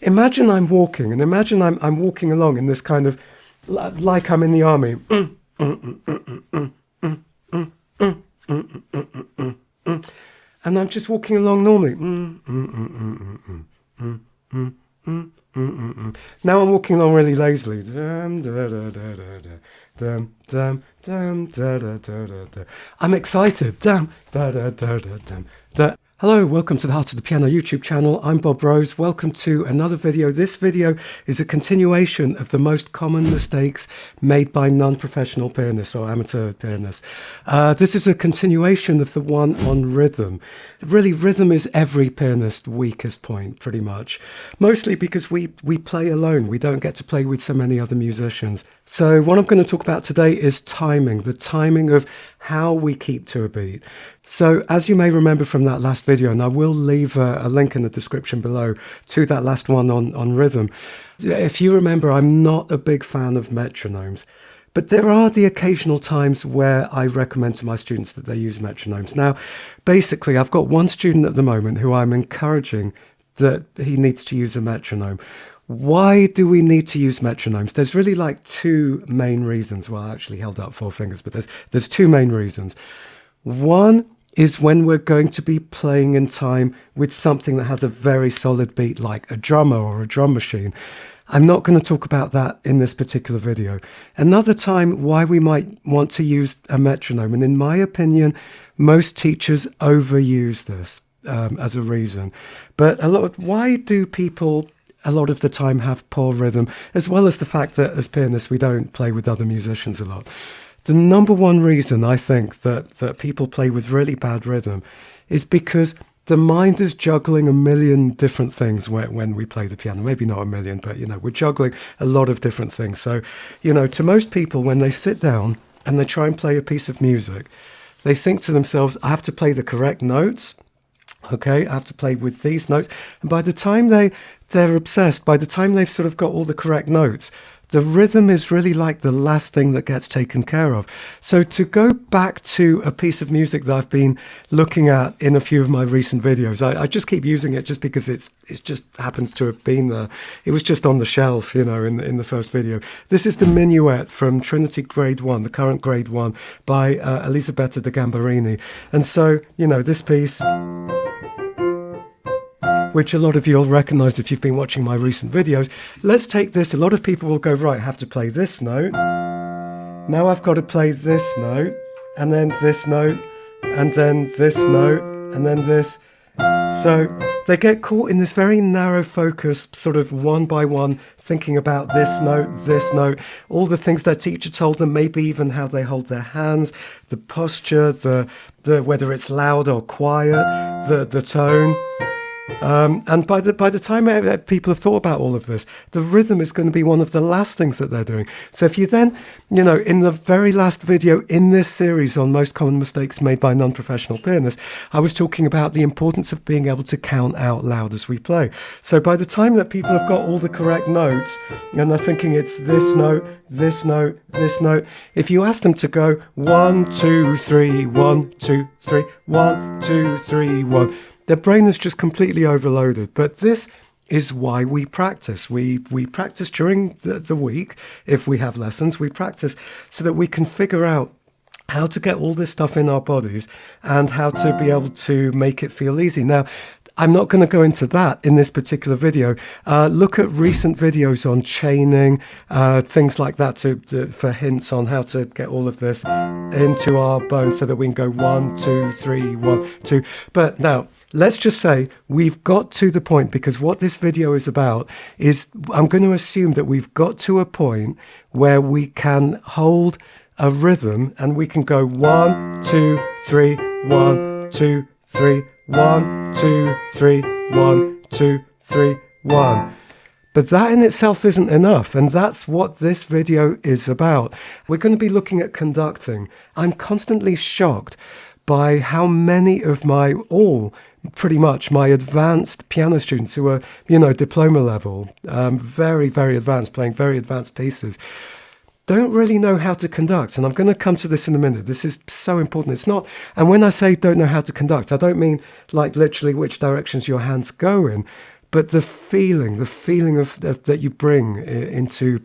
Imagine I'm walking, and imagine I'm walking along in this kind of, like I'm in the army. And I'm just walking along normally. Now I'm walking along really lazily. I'm excited. Hello, welcome to the Heart of the Piano YouTube channel. I'm Bob Rose. Welcome to another video. This video is a continuation of the most common mistakes made by non-professional pianists or amateur pianists. This is a continuation of the one on rhythm. Really, rhythm is every pianist's weakest point, pretty much. Mostly because we play alone. We don't get to play with so many other musicians. So what I'm going to talk about today is timing, the timing of how we keep to a beat. So as you may remember from that last video, and I will leave a link in the description below to that last one on rhythm. If you remember, I'm not a big fan of metronomes, but there are the occasional times where I recommend to my students that they use metronomes. Now, basically, I've got one student at the moment who I'm encouraging that he needs to use a metronome. Why do we need to use metronomes? There's really like two main reasons. Well, I actually held up four fingers, but there's two main reasons. One is when we're going to be playing in time with something that has a very solid beat, like a drummer or a drum machine. I'm not going to talk about that in this particular video. Another time why we might want to use a metronome, and in my opinion, most teachers overuse this as a reason. But why do people a lot of the time have poor rhythm, as well as the fact that as pianists we don't play with other musicians a lot? The number one reason I think that people play with really bad rhythm is because the mind is juggling a million different things when we play the piano. Maybe not a million, but we're juggling a lot of different things. So to most people, when they sit down and they try and play a piece of music, they think to themselves, I have to play the correct notes. Okay, I have to play with these notes. And by the time they're obsessed, by the time they've sort of got all the correct notes, the rhythm is really like the last thing that gets taken care of. So to go back to a piece of music that I've been looking at in a few of my recent videos, I just keep using it just because it just happens to have been there. It was just on the shelf, in the first video. This is the Minuet from Trinity Grade 1, the current Grade 1, by Elisabetta de Gambarini. And so, this piece, which a lot of you will recognize if you've been watching my recent videos. Let's take this. A lot of people will go, right, I have to play this note. Now I've got to play this note, and then this note, and then this note, and then this. So they get caught in this very narrow focus, sort of one by one, thinking about this note, all the things their teacher told them, maybe even how they hold their hands, the posture, the whether it's loud or quiet, the tone. And by the time people have thought about all of this, the rhythm is going to be one of the last things that they're doing. So if you then, in the very last video in this series on most common mistakes made by non-professional pianists, I was talking about the importance of being able to count out loud as we play. So by the time that people have got all the correct notes and they're thinking it's this note, this note, this note, if you ask them to go 1, 2, 3, 1, 2, 3, 1, 2, 3, 1, their brain is just completely overloaded. But this is why we practice. We practice during the week. If we have lessons, we practice so that we can figure out how to get all this stuff in our bodies and how to be able to make it feel easy. Now, I'm not going to go into that in this particular video. Look at recent videos on chaining, things like that for hints on how to get all of this into our bones so that we can go 1, 2, 3, 1, 2. But now, let's just say we've got to the point, because what this video is about is I'm going to assume that we've got to a point where we can hold a rhythm and we can go 1, 2, 3, 1, 2, 3, 1, 2, 3, 1, 2, 3, 1. But that in itself isn't enough, and that's what this video is about. We're going to be looking at conducting. I'm constantly shocked by how many of pretty much my advanced piano students who are, diploma level, very, very advanced, playing very advanced pieces, don't really know how to conduct. And I'm going to come to this in a minute. This is so important. It's not, and when I say don't know how to conduct, I don't mean like literally which directions your hands go in, but the feeling of that you bring into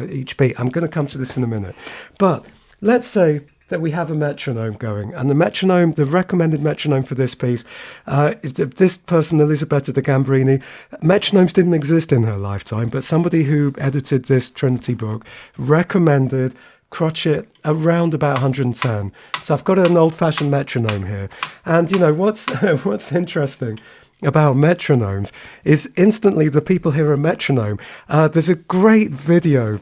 each beat. I'm going to come to this in a minute. But let's say that we have a metronome going, and the metronome, the recommended metronome for this piece, this person, Elisabetta de Gambrini, metronomes didn't exist in her lifetime, but somebody who edited this Trinity book recommended crotchet around about 110. So I've got an old-fashioned metronome here. And you know, what's interesting about metronomes is instantly the people hear a metronome. There's a great video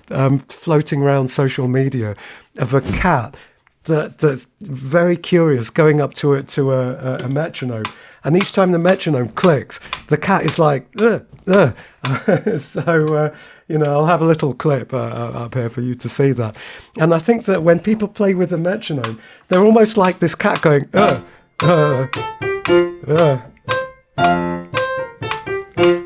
floating around social media of a cat that's very curious going up to a metronome, and each time the metronome clicks, the cat is like so you know, I'll have a little clip up here for you to see that. And I think that when people play with a metronome, they're almost like this cat going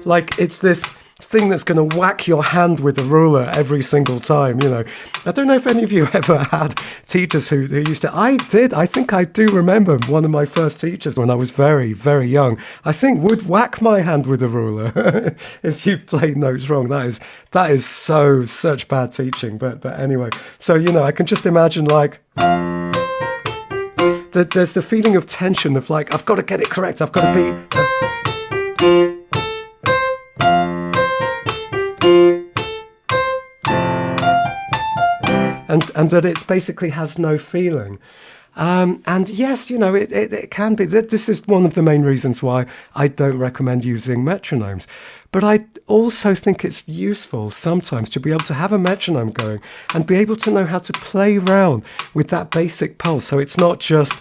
like it's this thing that's going to whack your hand with a ruler every single time, you know. I don't know if any of you ever had teachers who used to. I think I do remember one of my first teachers when I was very, very young, I think would whack my hand with a ruler if you played notes wrong. That is such bad teaching. But anyway, so, you know, I can just imagine like there's the feeling of tension of like, I've got to get it correct. I've got to be... And that it basically has no feeling. And yes, you know, it can be. This is one of the main reasons why I don't recommend using metronomes. But I also think it's useful sometimes to be able to have a metronome going and be able to know how to play around with that basic pulse. So it's not just...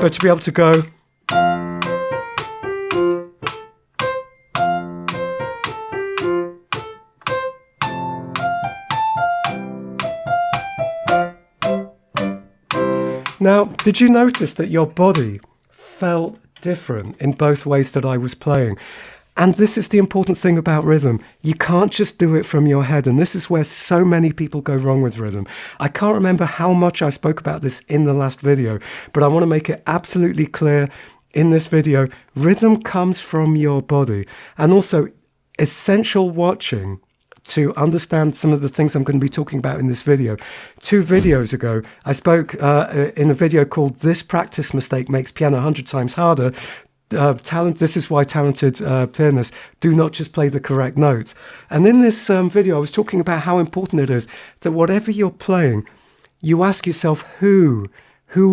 but to be able to go... Now, did you notice that your body felt different in both ways that I was playing? And this is the important thing about rhythm. You can't just do it from your head. And this is where so many people go wrong with rhythm. I can't remember how much I spoke about this in the last video, but I want to make it absolutely clear in this video. Rhythm comes from your body. And also, essential watching to understand some of the things I'm going to be talking about in this video. 2 videos ago, I spoke in a video called This Practice Mistake Makes Piano 100 Times Harder. This is why talented pianists do not just play the correct notes. And in this video, I was talking about how important it is that whatever you're playing, you ask yourself, who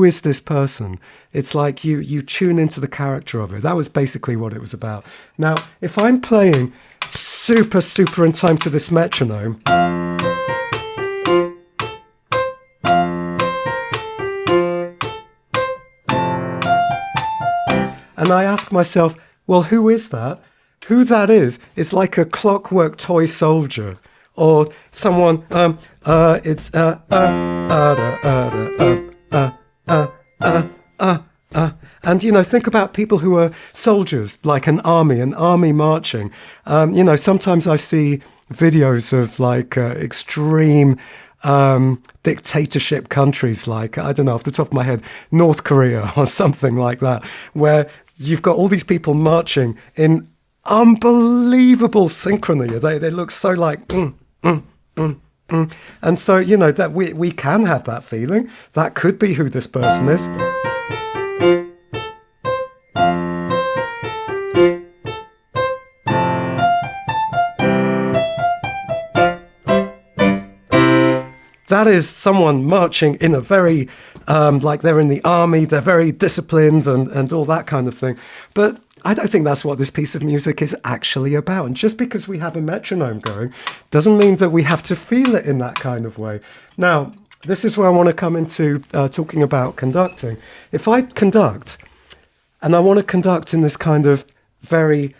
is this person? It's like you tune into the character of it. That was basically what it was about. Now, if I'm playing super in time to this metronome, and I ask myself, well, who is that? Who that is like a clockwork toy soldier, or someone. And you know, think about people who are soldiers, like an army marching. You know, sometimes I see videos of like extreme dictatorship countries, like, I don't know, off the top of my head, North Korea or something like that, where you've got all these people marching in unbelievable synchrony. They look so like and so, you know, that we can have that feeling. That could be who this person is. That is someone marching in a very, like they're in the army, they're very disciplined and all that kind of thing. But I don't think that's what this piece of music is actually about. And just because we have a metronome going doesn't mean that we have to feel it in that kind of way. Now, this is where I want to come into talking about conducting. If I conduct, and I want to conduct in this kind of very,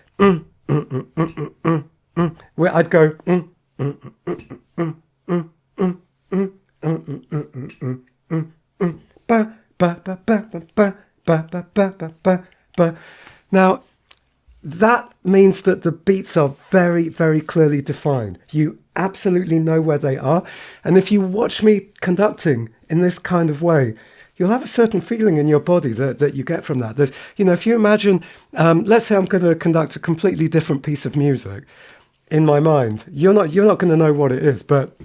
where I'd go, now, that means that the beats are very, very clearly defined. You absolutely know where they are. And if you watch me conducting in this kind of way, you'll have a certain feeling in your body that you get from that. There's, if you imagine, let's say I'm going to conduct a completely different piece of music in my mind. You're not going to know what it is, but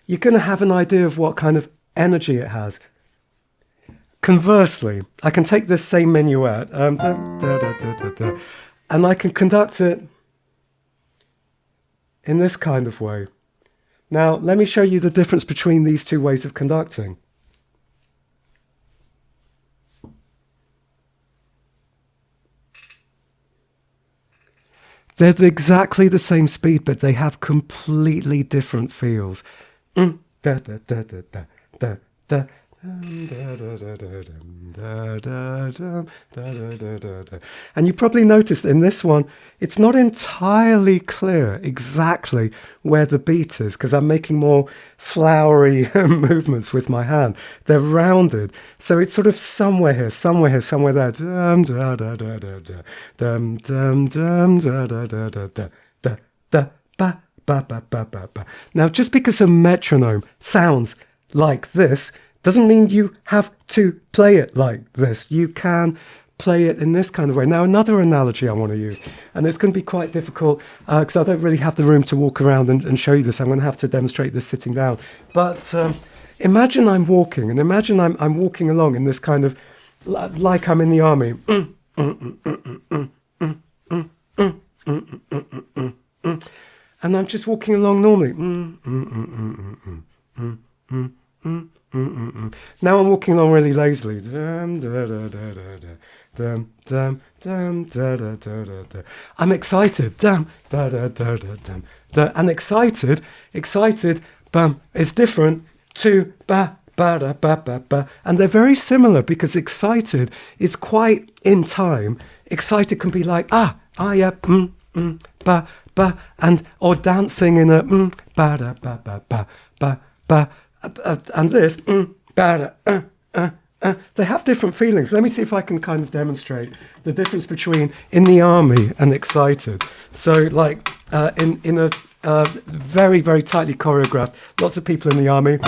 you're going to have an idea of what kind of energy it has. Conversely, I can take this same minuet, and I can conduct it in this kind of way. Now, let me show you the difference between these two ways of conducting. They're exactly the same speed, but they have completely different feels. And you probably noticed in this one, it's not entirely clear exactly where the beat is, because I'm making more flowery movements with my hand. They're rounded, so it's sort of somewhere here, somewhere here, somewhere there. Now, just because a metronome sounds like this doesn't mean you have to play it like this. You can play it in this kind of way. Now, another analogy I want to use, and it's going to be quite difficult because I don't really have the room to walk around and show you this. I'm going to have to demonstrate this sitting down. But imagine I'm walking, and imagine I'm walking along in this kind of, like I'm in the army. And I'm just walking along normally. Now I'm walking along really lazily. I'm excited. And excited is different to and they're very similar because excited is quite in time. Excited can be like yeah, and or dancing in a and this they have different feelings. Let me see if I can kind of demonstrate the difference between in the army and excited. So like in a very, very tightly choreographed, lots of people in the army.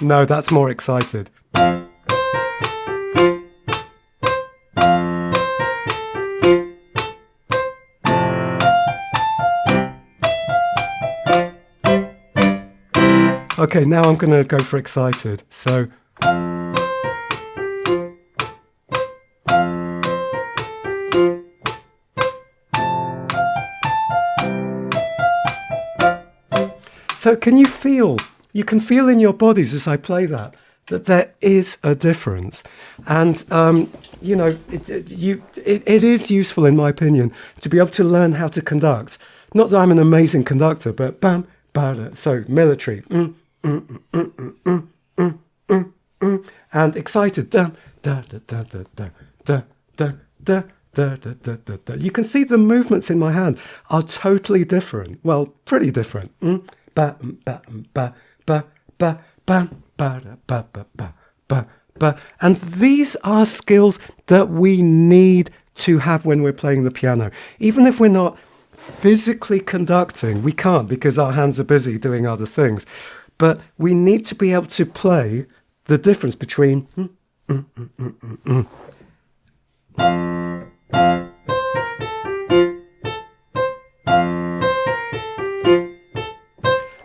No, that's more excited. Okay, now I'm going to go for excited. So can you feel? You can feel in your bodies as I play that there is a difference, and it is useful, in my opinion, to be able to learn how to conduct. Not that I'm an amazing conductor, but so military. And excited. You can see the movements in my hand are totally different. Well, pretty different. And these are skills that we need to have when we're playing the piano. Even if we're not physically conducting, we can't because our hands are busy doing other things. But we need to be able to play the difference between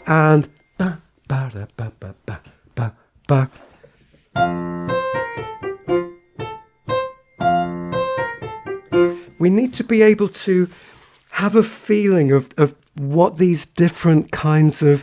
and we need to be able to have a feeling of what these different kinds of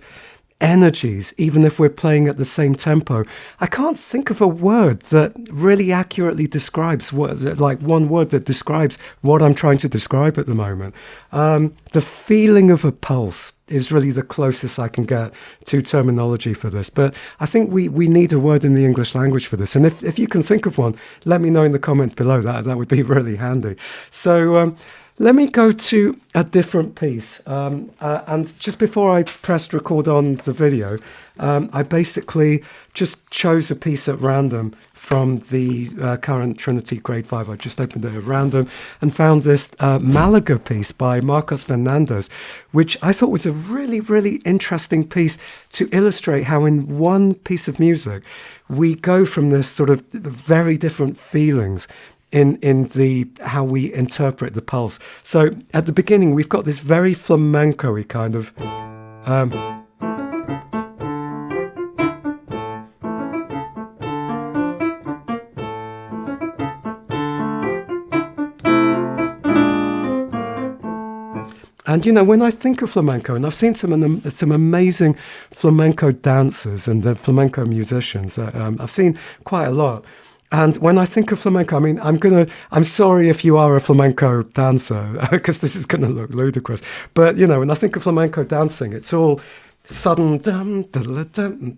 energies, even if we're playing at the same tempo. I can't think of a word that really accurately describes like one word that describes what I'm trying to describe at the moment. The feeling of a pulse is really the closest I can get to terminology for this. But I think we need a word in the English language for this. And if you can think of one, let me know in the comments below. That would be really handy. So Let me go to a different piece. And just before I pressed record on the video, I basically just chose a piece at random from the current Trinity Grade 5. I just opened it at random and found this Malaga piece by Marcos Fernandez, which I thought was a really, really interesting piece to illustrate how in one piece of music we go from this sort of very different feelings in the how we interpret the pulse. So at the beginning we've got this very flamenco-y kind of and you know, when I think of flamenco, and I've seen some amazing flamenco dancers and flamenco musicians, I've seen quite a lot. And when I think of flamenco, I mean, I'm sorry if you are a flamenco dancer, because this is gonna look ludicrous. But you know, when I think of flamenco dancing, it's all sudden dum, dum,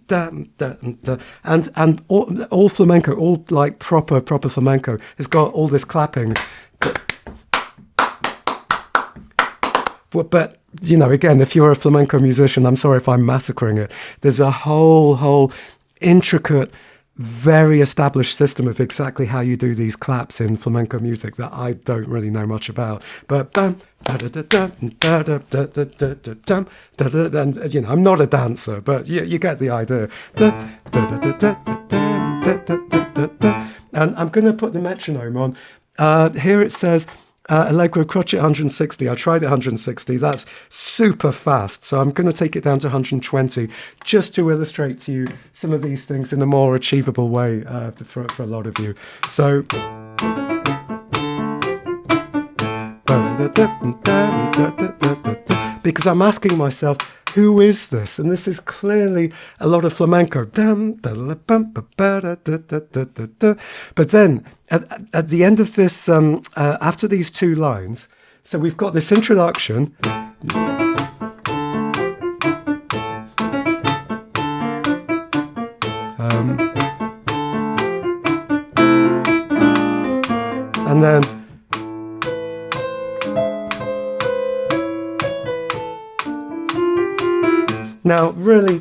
dum, dum, and all flamenco, all like proper flamenco, has got all this clapping. But you know, again, if you're a flamenco musician, I'm sorry if I'm massacring it. There's a whole intricate, very established system of exactly how you do these claps in flamenco music that I don't really know much about. But and you know, I'm not a dancer, but you get the idea. And I'm going to put the metronome on. Here it says Allegro crotchet 160. I tried it 160. That's super fast. So I'm going to take it down to 120 just to illustrate to you some of these things in a more achievable way for a lot of you. So because I'm asking myself, who is this? And this is clearly a lot of flamenco. But then at the end of this, after these two lines, so we've got this introduction. And then now, really,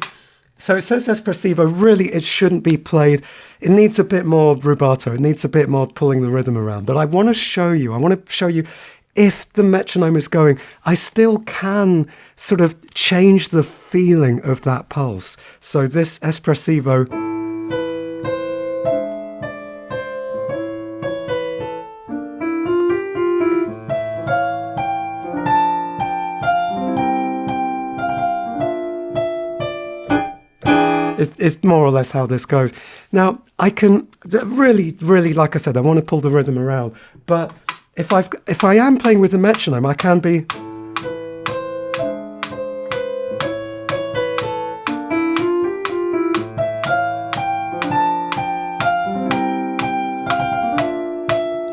so it says espressivo, really it shouldn't be played. It needs a bit more rubato. It needs a bit more pulling the rhythm around. But I want to show you if the metronome is going, I still can sort of change the feeling of that pulse. So this espressivo, is more or less how this goes. Now, I can really, like I said, I want to pull the rhythm around. But if I am playing with the metronome, I can be.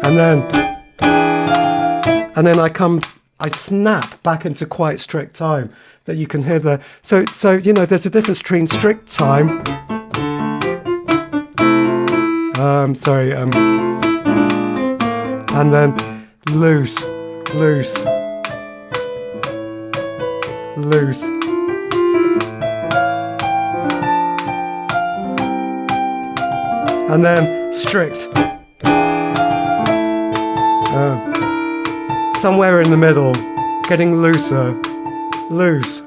And then I snap back into quite strict time that you can hear there. So you know, there's a difference between strict time. And then loose. And then strict. Somewhere in the middle, getting looser, loose,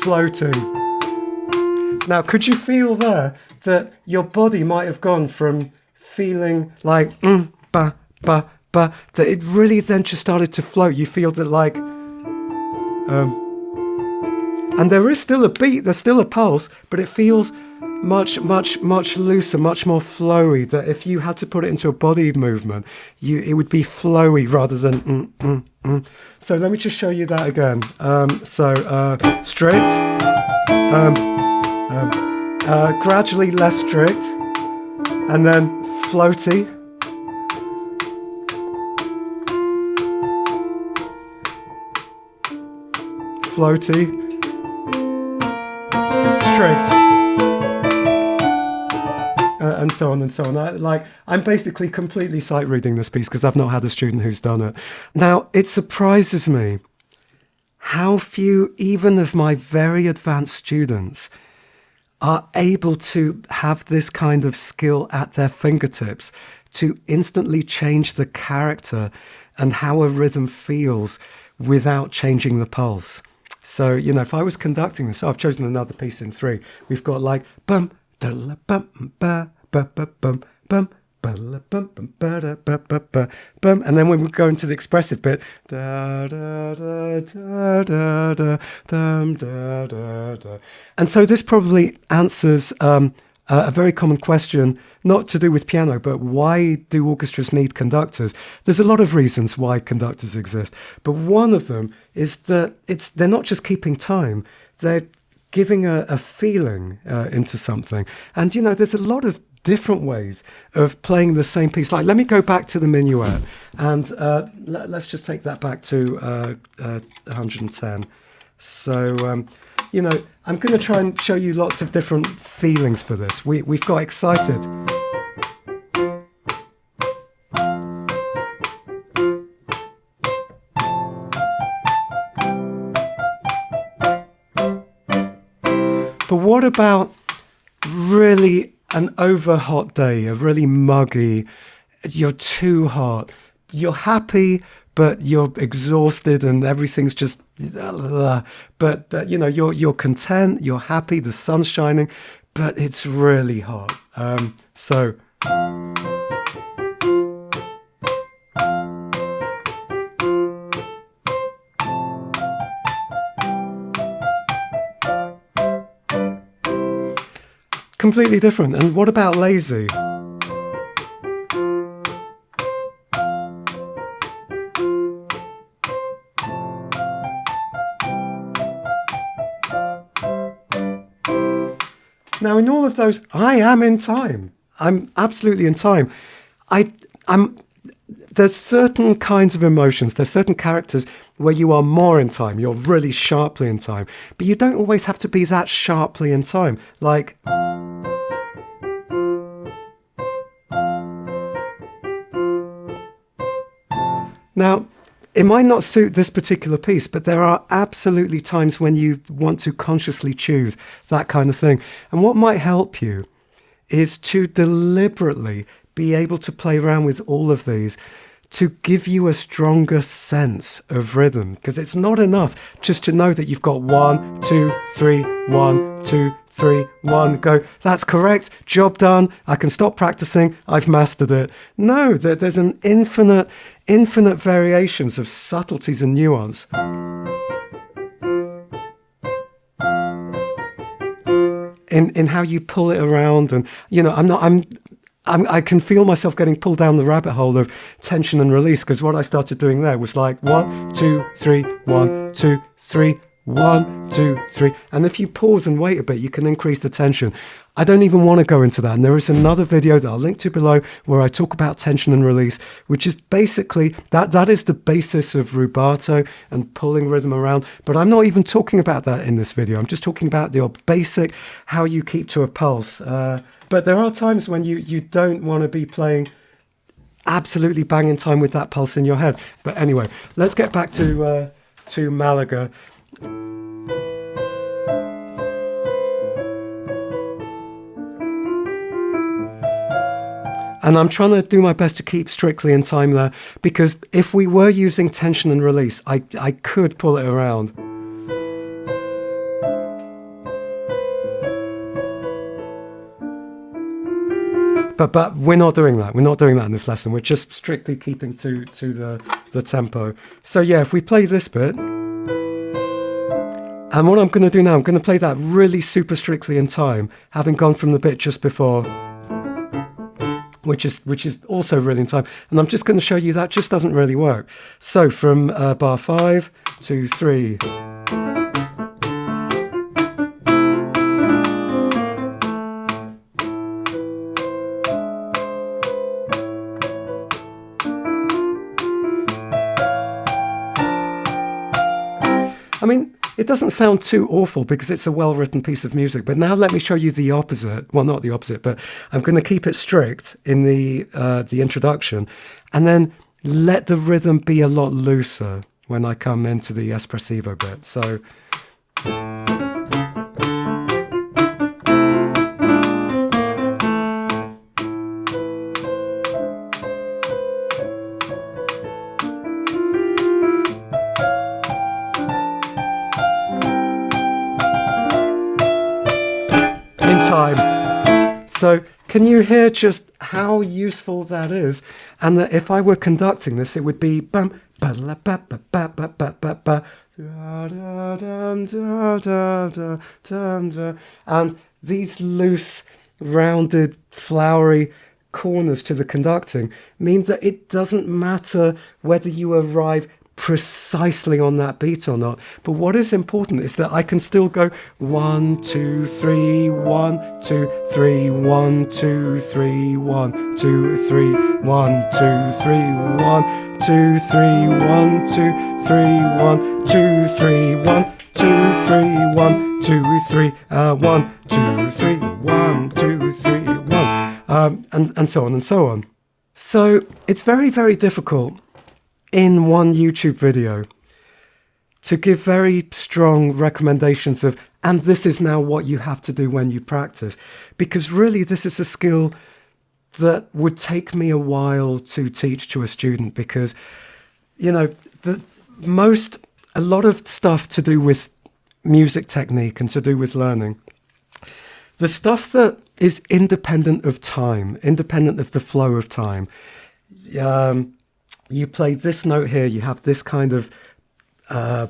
floating. Now, could you feel there that your body might have gone from feeling like ba, that it really then just started to float? You feel that like, and there is still a beat, there's still a pulse, but it feels much looser, much more flowy, that if you had to put it into a body movement, it would be flowy rather than So let me just show you that again. Strict, gradually less strict, and then floaty, strict, and so on and so on. I'm basically completely sight reading this piece because I've not had a student who's done it. Now, it surprises me how few, even of my very advanced students, are able to have this kind of skill at their fingertips to instantly change the character and how a rhythm feels without changing the pulse. So, you know, if I was conducting this, I've chosen another piece in 3. We've got like bum, da la bum, ba, ba, ba, bum, bum, ba, la bum, bum, ba, da, ba, ba, ba, bum. And then when we go into the expressive bit, da, da, da, da, da, da, dum, da, da, da. And so this probably answers a very common question, not to do with piano, but why do orchestras need conductors? There's a lot of reasons why conductors exist, but one of them is that they're not just keeping time, they're giving a feeling into something. And, you know, there's a lot of different ways of playing the same piece. Like, let me go back to the minuet, and let's just take that back to 110. So, you know, I'm going to try and show you lots of different feelings for this. We've got excited. But what about really an over hot day, a really muggy, you're too hot, you're happy, but you're exhausted and everything's just, but you know, you're content, you're happy, the sun's shining, but it's really hot. So completely different. And what about lazy? Now, in all of those, I am in time. I'm absolutely in time. There's certain kinds of emotions, there's certain characters where you are more in time, you're really sharply in time, but you don't always have to be that sharply in time. Like, now, it might not suit this particular piece, but there are absolutely times when you want to consciously choose that kind of thing. And what might help you is to deliberately be able to play around with all of these to give you a stronger sense of rhythm. Because it's not enough just to know that you've got 1, 2, 3, 1, 2, 3, 1, go. That's correct. Job done. I can stop practicing. I've mastered it. No, there's an infinite variations of subtleties and nuance. In how you pull it around, and you know, I can feel myself getting pulled down the rabbit hole of tension and release, because what I started doing there was like 1, 2, 3, 1, 2, 3, 1, 2, 3. And if you pause and wait a bit, you can increase the tension. I don't even want to go into that. And there is another video that I'll link to below where I talk about tension and release, which is basically, that is the basis of rubato and pulling rhythm around. But I'm not even talking about that in this video. I'm just talking about your basic, how you keep to a pulse. But there are times when you don't want to be playing absolutely bang in time with that pulse in your head. But anyway, let's get back to Malaga. And I'm trying to do my best to keep strictly in time there, because if we were using tension and release, I could pull it around. But we're not doing that. We're not doing that in this lesson. We're just strictly keeping to the tempo. So yeah, if we play this bit, and what I'm going to do now, I'm going to play that really super strictly in time, having gone from the bit just before, which is also really in time. And I'm just going to show you that just doesn't really work. So from bar 5 to 3. I mean, it doesn't sound too awful because it's a well-written piece of music. But now let me show you the opposite. Well, not the opposite, but I'm going to keep it strict in the introduction, and then let the rhythm be a lot looser when I come into the espressivo bit. So. Time. So can you hear just how useful that is? And that if I were conducting this, it would be bum ba la ba ba ba ba ba ba ba and these loose, rounded, flowery corners to the conducting mean that it doesn't matter whether you arrive precisely on that beat or not. But what is important is that I can still go 1, 2, 3, 1, 2, 3, 1, 2, 3, 1, 2, 3, 1, 2, 3, 1, 2, 3, 1, 2, 3, 1, 2, 3, 1, 2, 3, 1, 2, 3, 1, 2, 3, 1, 2, 3, 1, and so on and so on. So it's very, very difficult in one YouTube video to give very strong recommendations of, and this is now what you have to do when you practice, because really this is a skill that would take me a while to teach to a student, because, you know, a lot of stuff to do with music technique and to do with learning, the stuff that is independent of time, independent of the flow of time, you play this note here, you have this kind of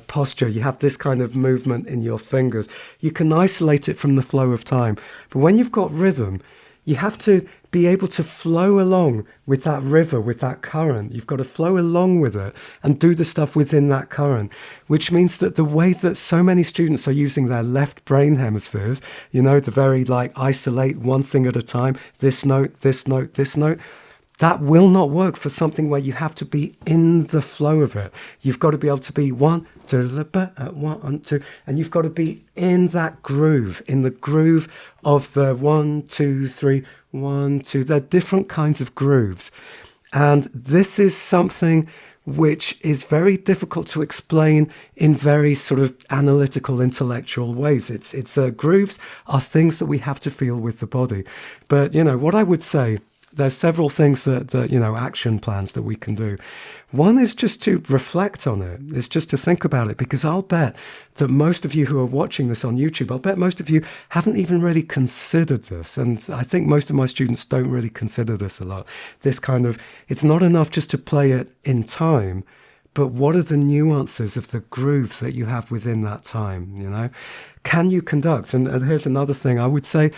posture, you have this kind of movement in your fingers. You can isolate it from the flow of time. But when you've got rhythm, you have to be able to flow along with that river, with that current. You've got to flow along with it and do the stuff within that current, which means that the way that so many students are using their left brain hemispheres, you know, the very like isolate one thing at a time, this note, this note, this note, that will not work for something where you have to be in the flow of it. You've got to be able to be 1, 2, 1, 2, and you've got to be in that groove, in the groove of the 1, 2, 3, 1, 2. They're different kinds of grooves. And this is something which is very difficult to explain in very sort of analytical, intellectual ways. It's grooves are things that we have to feel with the body. But, you know, what I would say, there's several things that, you know, action plans that we can do. One is just to reflect on it. It's just to think about it, because I'll bet that most of you who are watching this on YouTube, I'll bet most of you haven't even really considered this. And I think most of my students don't really consider this a lot. This kind of, it's not enough just to play it in time, but what are the nuances of the groove that you have within that time, you know? Can you conduct? And here's another thing I would say,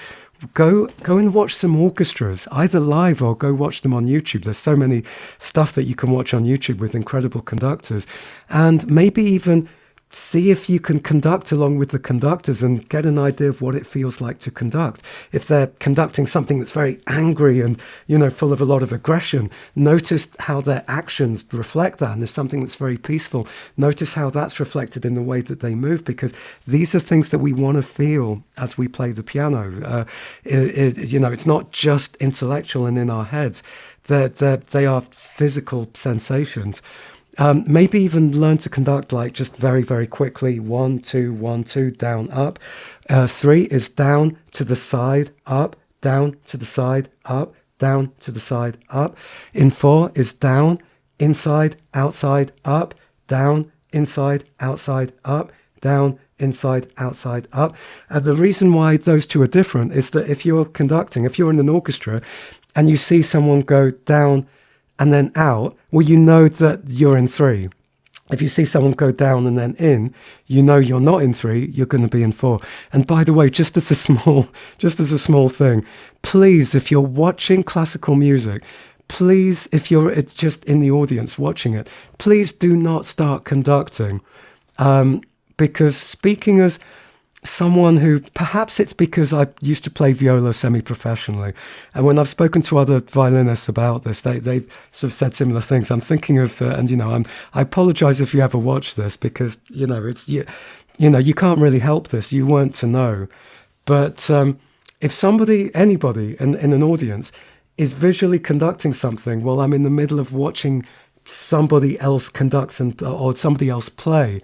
go and watch some orchestras, either live or go watch them on YouTube. There's so many stuff that you can watch on YouTube with incredible conductors, and maybe even see if you can conduct along with the conductors and get an idea of what it feels like to conduct. If they're conducting something that's very angry and, you know, full of a lot of aggression, notice how their actions reflect that. And there's something that's very peaceful, notice how that's reflected in the way that they move, because these are things that we want to feel as we play the piano. You know, it's not just intellectual and in our heads. They are physical sensations. Maybe even learn to conduct like just very, very quickly. 1, 2, 1, 2, down, up. 3 is down to the side, up, down to the side, up, down to the side, up. In 4 is down, inside, outside, up, down, inside, outside, up, down, inside, outside, up. And the reason why those two are different is that if you're conducting, if you're in an orchestra and you see someone go down and then out, well, you know that you're in 3. If you see someone go down and then in, you know you're not in 3, you're going to be in 4. And by the way, just as a small thing, please, if you're watching classical music, please, if it's just in the audience watching it, please do not start conducting. Because speaking as someone who, perhaps it's because I used to play viola semi-professionally, and when I've spoken to other violinists about this, they've sort of said similar things. I'm thinking of, and you know, I apologize if you ever watch this, because you know you know, you can't really help this. You weren't to know. But if somebody, anybody in an audience is visually conducting something while I'm in the middle of watching somebody else conduct or somebody else play,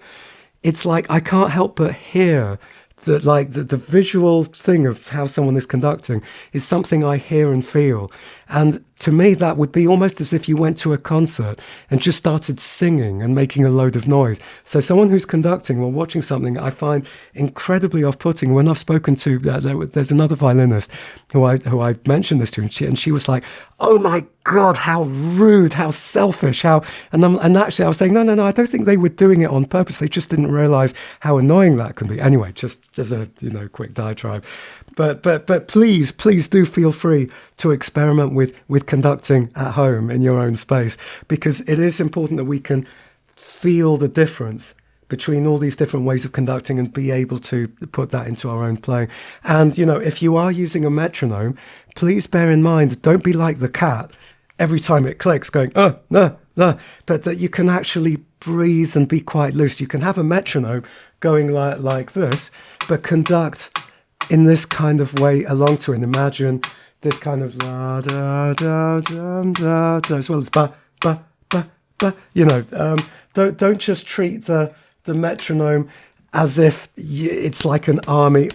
it's like I can't help but hear that, like the visual thing of how someone is conducting is something I hear and feel. And to me, that would be almost as if you went to a concert and just started singing and making a load of noise. So someone who's conducting or watching something, I find incredibly off-putting. When I've spoken to, there's another violinist who I mentioned this to, and she was like, "Oh my God, how rude, how selfish, how," and actually I was saying, no, I don't think they were doing it on purpose. They just didn't realize how annoying that can be. Anyway, just as a, you know, quick diatribe. But please do feel free to experiment with conducting at home in your own space, because it is important that we can feel the difference between all these different ways of conducting and be able to put that into our own playing. And, you know, if you are using a metronome, please bear in mind, don't be like the cat every time it clicks going, oh, no, but that you can actually breathe and be quite loose. You can have a metronome going like this, but conduct in this kind of way along to it. And imagine this kind of la da da da da da, as well as ba ba ba ba. You know, don't just treat the metronome as if it's like an army.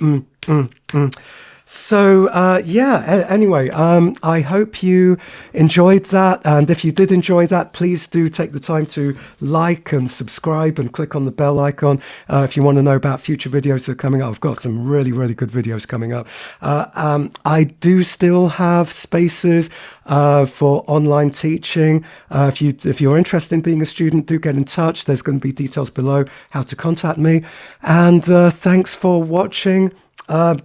So, anyway, I hope you enjoyed that. And if you did enjoy that, please do take the time to like and subscribe and click on the bell icon if you want to know about future videos that are coming up. I've got some really, really good videos coming up. I do still have spaces for online teaching. If you're interested in being a student, do get in touch. There's going to be details below how to contact me. And thanks for watching.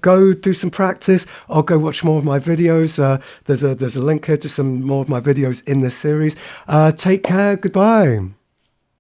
Go do some practice or go watch more of my videos. There's a link here to some more of my videos in this series. Take care. Goodbye.